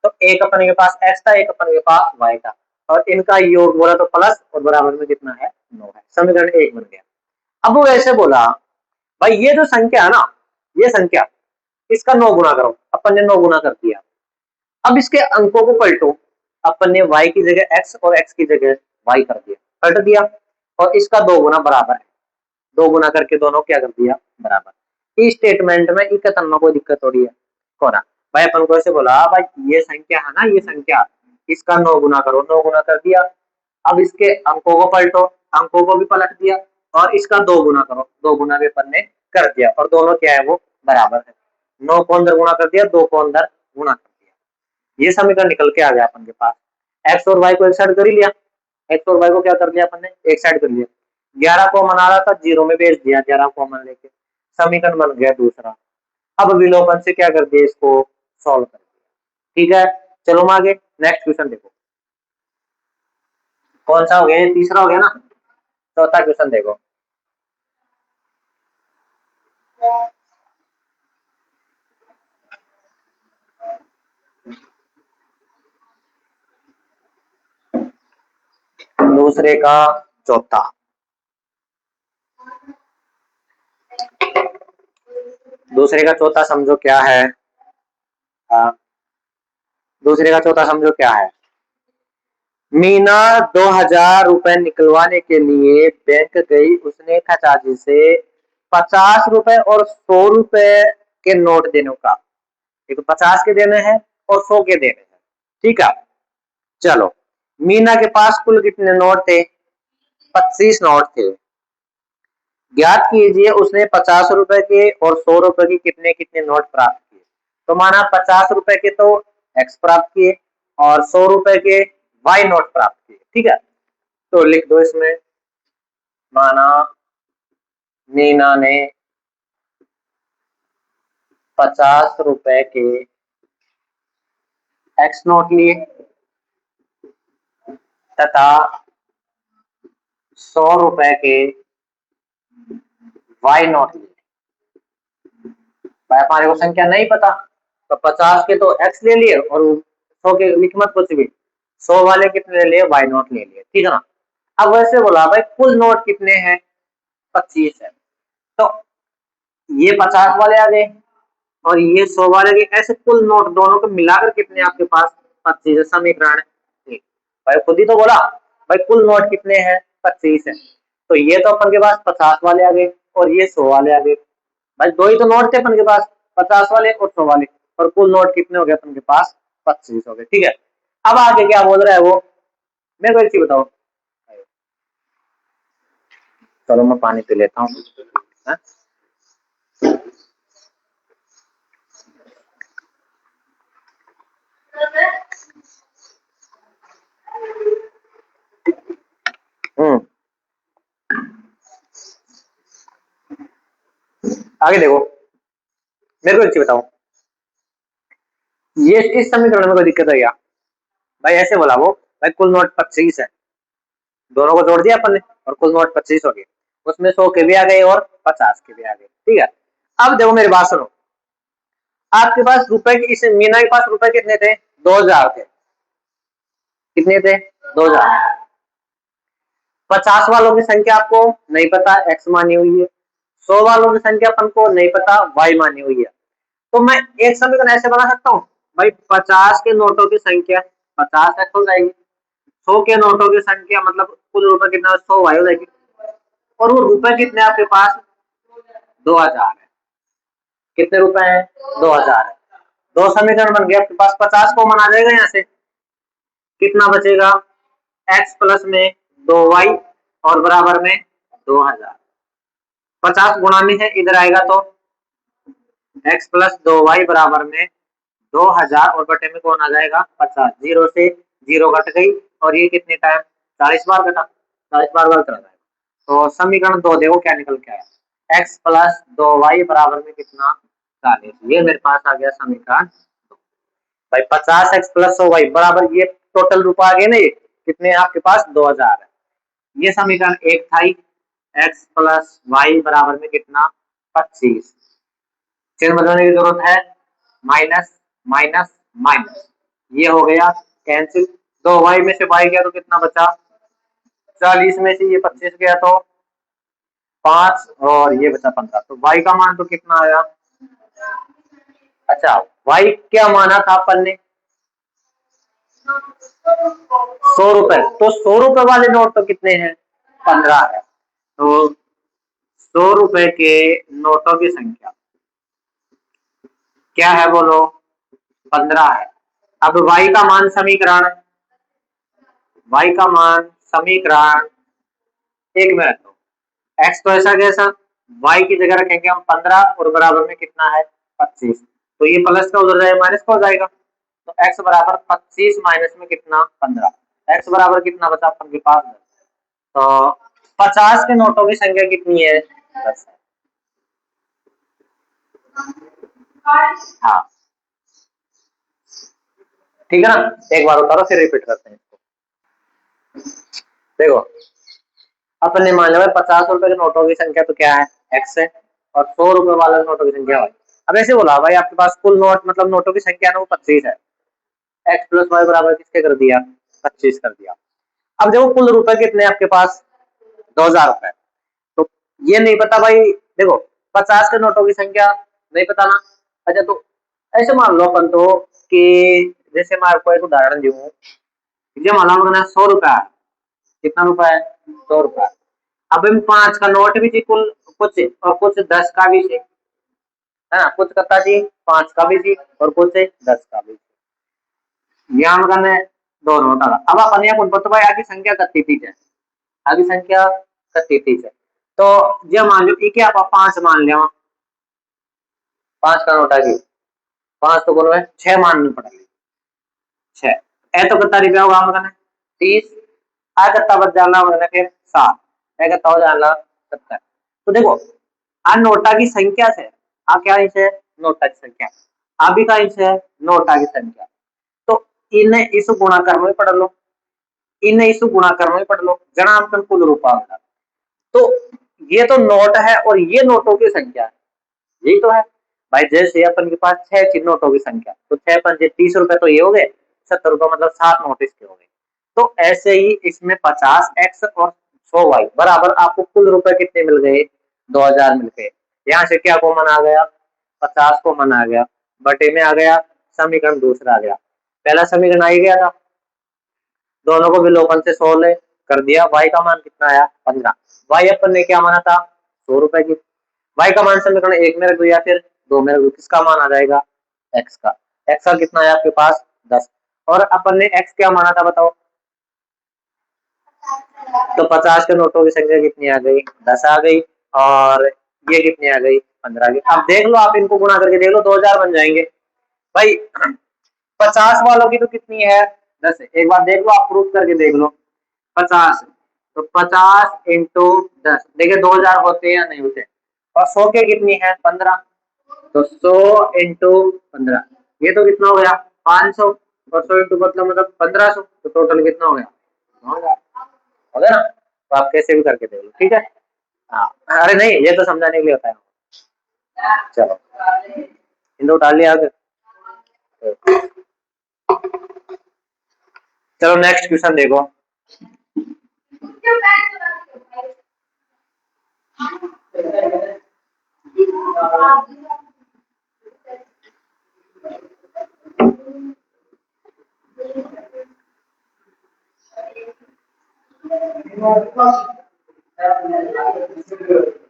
तो एक अपन के पास x था, एक अपन के पास y था, और इनका योग बोला तो प्लस और बराबर में कितना है, 9 है। समीकरण 1 बन गया। अब वो ऐसे बोला भाई, ये जो संख्या है ना, ये संख्या, इसका 9 गुना करो, अपन ने 9 गुना कर दिया। अब इसके अंकों को पलटो, अपन ने y की जगह x और x की जगह y कर दिया, पलट दिया, और इसका 2 गुना बराबर है, 2 गुना करके दोनों क्या कर दिया, बराबर। इस स्टेटमेंट में इकतन में कोई दिक्कत हो रही है, कौन भाई, अपन को ऐसे बोला भाई, ये संख्या है ना, ये संख्या, इसका 9 गुना करो, 9 गुना कर दिया। अब इसके अंकों को पलटो, अंकों को भी पलट दिया, और इसका 2 गुना करो, 2 गुना भी अपन ने कर दिया, और दोनों क्या है, वो बराबर है। 9 को अंदर गुणा कर दिया, 2 को अंदर गुणा कर दिया, ये समीकरण निकल के आ गया अपन के पास। एक्स और वाई को एक साइड कर ही लिया, एक्स और वाई को क्या कर लिया अपन ने, एक साइड कर लिया। 11 कॉमन आ रहा था, 0 में भेज दिया 11 कॉमन लेके, समीकरण बन गया दूसरा। अब विलोपन से क्या कर दिया, इसको सॉल्व कर दिया। ठीक है, चलो हम आगे नेक्स्ट क्वेश्चन देखो। कौन सा हो गया, ये तीसरा हो गया ना। चौथा क्वेश्चन देखो। दूसरे का चौथा, दूसरे का चौथा समझो क्या है। दूसरे का चौथा समझो क्या है। मीना 2000 रुपए निकलवाने के लिए बैंक गई। उसने खचाजी से 50 रुपए और 100 रुपए के नोट देने का, एक 50 के देने हैं और 100 के देने हैं। ठीक है, चलो मीना के पास कुल कितने नोट थे, 25 नोट थे। ज्ञात कीजिए उसने 50 रुपए के और 100 रुपए के कितने कितने नोट प्राप्त किए। तो माना 50 रुपए के तो एक्स प्राप्त किए और 100 रुपए के वाई नोट प्राप्त किए। ठीक है, तो लिख दो इसमें, माना मीना ने 50 रुपए के एक्स नोट लिए तथा 100 रुपए के वाई नोट लिए। भाई हमारे को संख्या नहीं पता, तो 50 के तो एक्स ले लिए और 100 के लिख मत कुछ भी, 100 वाले कितने ले लिए, वाई नोट ले लिए। ठीक है ना। अब वैसे बोला भाई कुल नोट कितने हैं, 25 है, तो ये 50 वाले आ गए और ये 100 वाले के, ऐसे कुल नोट दोनों को मिलाकर कितने आपके पास, 25 समीकरण है। भाई खुद ही तो बोला भाई कुल नोट कितने हैं, 25 है, तो ये तो अपन के पास 50 वाले आ गए और ये 100 वाले आ गए। भाई दो ही तो नोट थे अपन के पास, 50 वाले और 100 वाले, और कुल नोट कितने हो गए अपन के पास, 25 हो गए। ठीक है, अब आगे क्या बोल रहा है वो, मेरे को एक चीज बताओ। चलो मैं पानी पी लेता हूँ। आगे देखो, मेरे को एक चीज बताओ, ये इस समीकरण में कोई दिक्कत है क्या। भाई ऐसे बोला वो, भाई कुल नोट 25 है, दोनों को जोड़ दिया अपन ने और कुल नोट 25 हो गए, उसमें 100 के भी आ गए और 50 के भी आ गए। ठीक है, अब देखो मेरी बात सुनो, आपके पास रुपए की, इस मीना के पास रुपए कितने थे, 2000 थे। कितने थे, 2000। 50 वालों की संख्या आपको नहीं पता, एक्स मानी हुई है। 100 वालों की संख्या अपन को नहीं पता, वाई मानी हुई है। तो मैं एक समीकरण ऐसे बना सकता हूँ, भाई 50 के नोटों की संख्या 50 एक्स हो जाएगी, 100 के नोटों की संख्या मतलब कुल रुपए कितना, 100 वाई हो जाएगी, और वो रुपए कितने आपके पास, 2000 है। कितने रुपए हैं, 2000 है। दो समीकरण बन गया आपके पास, 50 कॉमन आ जाएगा यहाँ से, कितना बचेगा, एक्स प्लस में 2 वाई और बराबर में 2000। 50 गुणा में है, इधर आएगा तो एक्स प्लस 2 वाई बराबर में 2000 और बटे में कौन आ जाएगा, 50। जीरो से जीरो कट गई और ये कितने टाइम, 40 बार कटा, 40 बार बार चला जाएगा। तो समीकरण 2 देखो क्या निकल के आया, एक्स प्लस 2 वाई बराबर में कितना, 40। ये मेरे पास आ गया समीकरण। भाई 50 एक्स प्लस 100 वाई बराबर, ये टोटल रूप आ गए ना, ये कितने आपके पास, 2000 है। ये समीकरण एक था, एक्स प्लस वाई बराबर में कितना, 25। चिन्ह बदलने की जरूरत है, माइनस माइनस माइनस, ये हो गया कैंसिल। 2 वाई में से वाई गया तो कितना बचा, 40 में से ये 25 गया तो 5 और ये बचा 15, तो वाई का मान तो कितना आया। अच्छा, वाई क्या माना था अपन ने, 100 रुपए, तो 100 रुपए वाले नोट तो कितने हैं, 15 है। तो 100 रुपए के नोटों की संख्या क्या है बोलो, 15 है। अब y का मान समीकरण, y का मान समीकरण, एक मिनट दो, x तो ऐसा कैसा, y की जगह रखेंगे हम 15 और बराबर में कितना है, 25, तो ये प्लस का उधर जाएगा माइनस का हो जाएगा, तो x बराबर 25 माइनस में कितना, 15, x बराबर कितना बचा अपन के पास, तो 50 के नोटों की संख्या कितनी है? 10 है। हाँ ठीक है ना, एक बार उतारो फिर रिपीट करते हैं इसको। देखो अपन ने मान लिया 50 रुपए के नोटों की संख्या तो क्या है? एक्स है, और 100 रुपए वाले नोटों की संख्या वाई। अब ऐसे बोला भाई आपके पास कुल नोट मतलब नोटों की संख्या ना वो 25 है, एक्स प्लस वाई बराबर किसके कर दिया? 25 कर दिया। अब देखो कुल रुपए कितने आपके पास? 2000 रुपए। तो ये नहीं पता भाई, देखो 50 के नोटों की संख्या नहीं पता ना। अच्छा तो ऐसे मान लो अपन तो कि जैसे मैं आपको एक उदाहरण दूं, ये मान लो मैंने 100 रुपया है। कितना रुपया है? 100 रुपया। अब इन 5 का नोट भी थी कुल कुछ, और कुछ 10 का भी थी, है ना, कुछ कता थी 5 का भी थी और कुछ 10 का भी थी। यहाँ मैंने दो नोट आ। अब अपन यहाँ कुछ भाई आगे संख्या कत्ती थी, आगे संख्या कत्ती थी। तो ये मान लो कि आप 5 मान लिया, 5 का नोट आगे, 5 तो करो 6 माननी पड़ेगी। 6 ए तो कितना रुपया होगा मैंने? 30। आ कितना बच जाना मैंने फिर 7, ए कितना हो जाना? 70। तो देखो आ नोटा की संख्या से आ क्या है? नोटा की संख्या। आ भी का है नोटा की संख्या। तो इन्हें इस गुणाकार में पढ़ लो, इन्हें इस गुणाकार में पढ़ लो, जनांकन कुल रूपा होगा। तो ये तो नोट है और ये नोटों की संख्या है, यही तो है भाई। जैसे अपन के पास 6 नोटों की संख्या, तो 6 पंजे 30 रुपए तो ये हो गए, 70 रुपए मतलब 7 नोट इसके हो गए। तो ऐसे ही इसमें 50x और 100y बराबर आपको कुल रुपए कितने मिल गए? 2000 मिल गए। यहाँ से क्या कॉमन आ गया? 50 कॉमन आ गया, बटे में आ गया, समीकरण दूसरा आ गया। पहला समीकरण आ ही गया था, दोनों को विलोपन से 100 ले कर दिया, y का मान कितना आया? 15। y अपन ने क्या माना था? 100 रुपए की। y का मान समीकरण 1 में रख दो या फिर 2 में रख दो, किसका मान आ जाएगा? x का। x का कितना है आपके पास? 10। और अपन ने x क्या माना था बताओ? तो 50 के नोटों की संख्या कितनी आ गई? 10 आ गई। और ये कितनी आ गई? 15 आ गई। अब देख लो, आप इनको गुणा करके देख लो, 2000 बन जाएंगे भाई। 50 वालों की तो कितनी है? 10 है। एक बार देख लो, आप प्रूफ करके देख लो। 50, तो 50 इंटू 10, देखिए 2000 होते हैं या नहीं होते? और 100 के कितनी है? 15। तो 100 इंटू 15, ये तो कितना हो गया? 500। और 100 इंटू मतलब 1500, तो टोटल कितना हो गया? 9,000। हो गया ना? तो आप कैसे भी करके देख लो, ठीक है। हाँ अरे नहीं, ये तो समझाने के लिए होता है। चलो इंदो उतार लिया आगे। चलो नेक्स्ट क्वेश्चन देखो।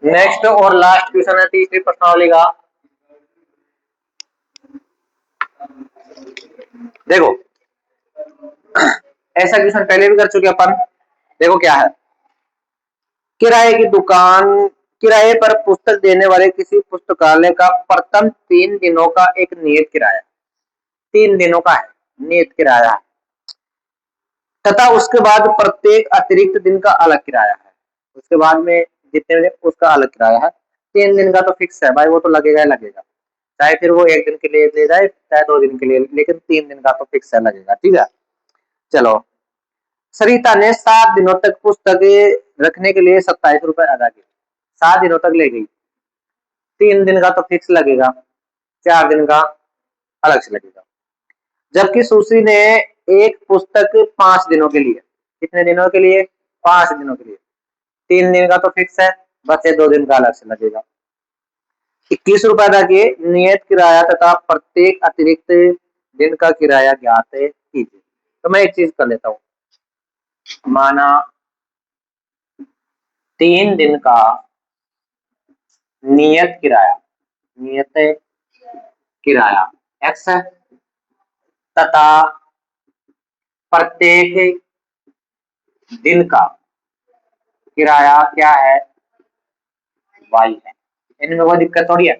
नेक्स्ट और लास्ट क्वेश्चन है तीसरी प्रश्नावली का। देखो ऐसा क्वेश्चन पहले भी कर चुके अपन। देखो क्या है, किराए की दुकान, किराए पर पुस्तक देने वाले किसी पुस्तकालय का प्रथम 3 दिनों का एक नियत किराया, 3 दिनों का है नियत किराया है, तथा उसके बाद प्रत्येक अतिरिक्त दिन का अलग किराया है। उसके बाद में जितने दिन उसका अलग किराया है। 3 दिन का तो फिक्स है भाई, वो तो लगेगा ही लगेगा, चाहे फिर वो 1 दिन के लिए ले जाए चाहे 2 दिन के लिए, लेकिन 3 दिन का तो फिक्स है, लगेगा, ठीक है। चलो, सरिता ने 7 दिनों तक पुस्तकें रखने के लिए 27 रुपए अदा किए, 7 दिनों तक ले गई। 3 दिन का तो फिक्स लगेगा, 4 दिन का अलग से लगेगा। जबकि सुश्री ने एक पुस्तक 5 दिनों के लिए, कितने दिनों के लिए? 5 दिनों के लिए। 3 दिन का तो फिक्स है, बचे 2 दिन का अलग से लगेगा। 21 रुपए अदा किए, नियत किराया तथा प्रत्येक अतिरिक्त दिन का किराया ज्ञात कीजिए। तो मैं एक चीज कर लेता हूँ, माना 3 दिन का नियत किराया, नियत किराया एक्स है, तथा प्रत्येक दिन का किराया क्या है? वाई है। इनमें कोई दिक्कत थोड़ी है।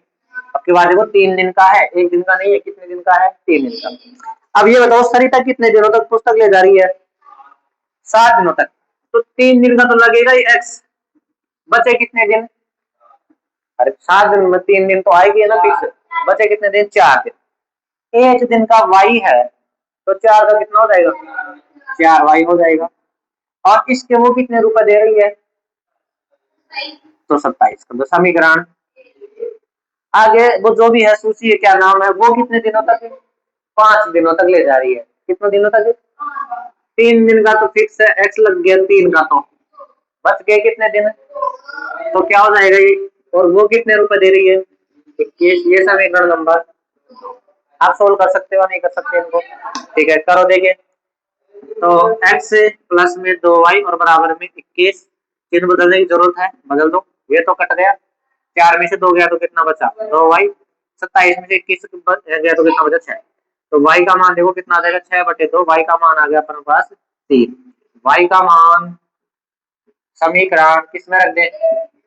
अब की बात देखो, 3 दिन का है, 1 दिन का नहीं है, कितने दिन का है? 3 दिन का। अब ये बताओ सरिता कितने दिनों तक पुस्तक ले जा रही है? 7 दिनों तक। तो 3 दिन का तो लगेगा ही एक्स, बचे कितने दिन? अरे 7 दिन में 3 दिन तो आएगी ना फिक्स। बचे कितने दिन? 4 दिन। 1 दिन का वाई है तो 4 का कितना हो जाएगा? 4 वाई हो जाएगा। और इसके वो कितने रुपए दे रही है? तो 27 का तो समीकरण। आगे वो जो भी है सूची है, क्या नाम है, वो कितने दिनों तक? 5 दिनों तक ले जा रही है। कितने दिनों तक? 3 दिन का तो फिक्स है, एक्स लग गया 3 का, तो बच गए कितने दिन? तो क्या हो जाएगा ये? और वो कितने रुपए दे रही है? 21। ये समीकरण नंबर। आप सोल्व कर सकते हो, नहीं कर सकते इनको? ठीक है, करो देखिए। तो x प्लस में 2y और बराबर में 21। चिन्ह बदलने की जरूरत है, बदल दो। ये तो कट गया, 4 में से 2 गया तो कितना बचा? 2y। 27 में से 21 गया तो कितना बचा? 6। तो y का मान देखो कितना आ जाएगा? 6/2। y का मान आ गया अपने पास 3। y का मान समीकरण किस में रख दे?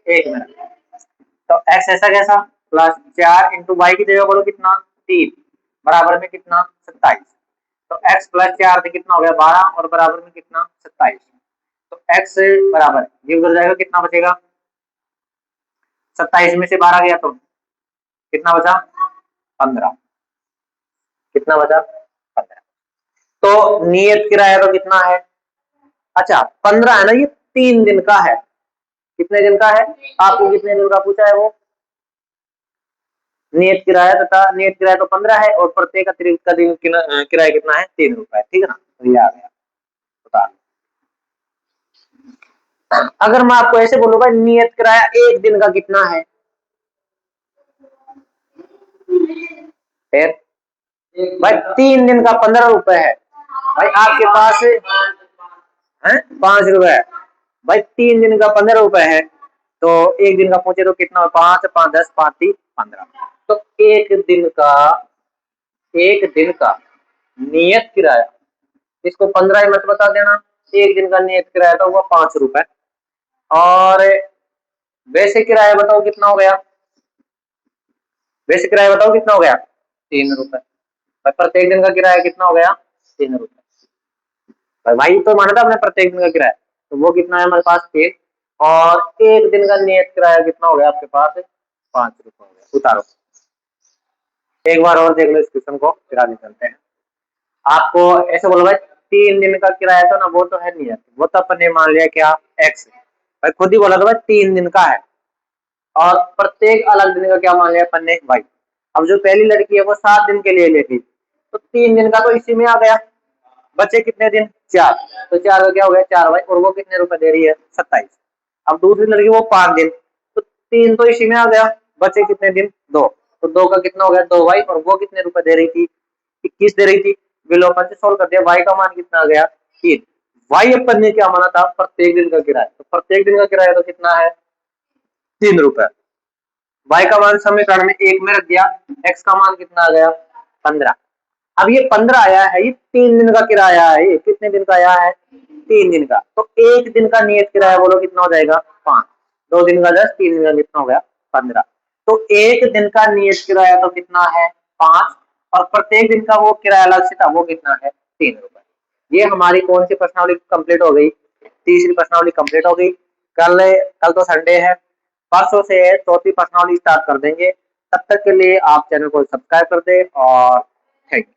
1 में रख दे। तो x ऐसा कैसा? प्लस 4 इंटू वाई की जगह बोलो कितना? 3 बराबर में कितना? 27। तो x प्लस 4 से कितना हो गया? 12 और बराबर में कितना? 27। तो x बराबर ये उधर जाएगा, कितना बचेगा? 27 में से 12 गया तो कितना बचा? 15। कितना बचा? 15। तो नियत किराया तो कितना है? अच्छा 15 है ना, ये 3 दिन का है। कितने दिन का है? आपको कितने दिन का पूछा है वो? नियत किराया तथा नियत किराया तो 15 है और प्रत्येक अतिरिक्त का दिन किराया कितना है? 3 रुपए। ठीक है ना, तो ये आ गया। बता, अगर मैं आपको ऐसे बोलूंगा नियत किराया 1 दिन का कितना है, फिर भाई 3 दिन का 15 रुपए है। भाई आपके पास है 5 रुपए। भाई 3 दिन का 15 रुपए है, तो 1 दिन का पूछे तो कितना? 5 5 10 5 3 15। तो 1 दिन का नियत किराया, इसको 15 ही मत बता देना। 1 दिन का नियत किराया था वो 5 रुपए। और वैसे किराया बताओ कितना हो गया? वैसे किराया बताओ कितना हो गया? 3 रुपए। प्रत्येक दिन का किराया कितना हो गया? 3 रुपए। भाई तो माना था अपने प्रत्येक दिन का किराया, तो वो कितना है हमारे पास? 3। और 1 दिन का नियत किराया कितना हो गया आपके पास? 5 रुपए हो गया। उतारो एक बार और देख लो इस क्वेश्चन को, फिर आगे चलते हैं। आपको ऐसे बोलो भाई 3 दिन का किराया था ना, वो तो है नहीं है, वो तो अपन ने मान लिया क्या? एक्स। भाई खुद ही बोला था भाई 3 दिन का है, और प्रत्येक अलग दिन का क्या मान लिया अपन ने? वाई। अब जो पहली लड़की है वो 7 दिन के लिए लेती, तो 3 दिन का तो इसी में आ गया। बचे कितने दिन? 4। तो 4 का क्या हो गया? 4 वाई। और वो कितने रुपए दे रही है? 27। अब दूसरी लड़की वो 5 दिन, तो 3 तो इसी में आ गया। बचे कितने दिन? 2। तो 2 का कितना हो गया? 2 वाई। और वो कितने रुपए दे रही थी? 21 दे रही थी। विलोपन से सोल्व कर दिया, वाई का मान कितना आ गया? 3। वाई अपन ने क्या माना था? प्रत्येक दिन का किराया। तो प्रत्येक दिन का किराया तो कितना है? 3 रुपए। वाई का मान समीकरण में 1 में रख दिया। एक्स का मान कितना आ गया? 15। अब ये 15 आया है, ये 3 दिन का किराया है। ये कितने दिन का आया है? 3 दिन का। तो 1 दिन का नियत किराया बोलो कितना हो जाएगा? 5। 2 दिन का 10, 3 दिन का कितना हो गया? 15। तो 1 दिन का नियत किराया तो कितना है? 5। और प्रत्येक दिन का वो किराया अलग से था, वो कितना है? 3 रुपए। ये हमारी कौन सी प्रश्नावली कंप्लीट हो गई? तीसरी प्रश्नावली कंप्लीट हो गई। कल तो संडे है, परसों से चौथी प्रश्नावली स्टार्ट कर देंगे। तब तक के लिए आप चैनल को सब्सक्राइब कर दे और थैंक यू।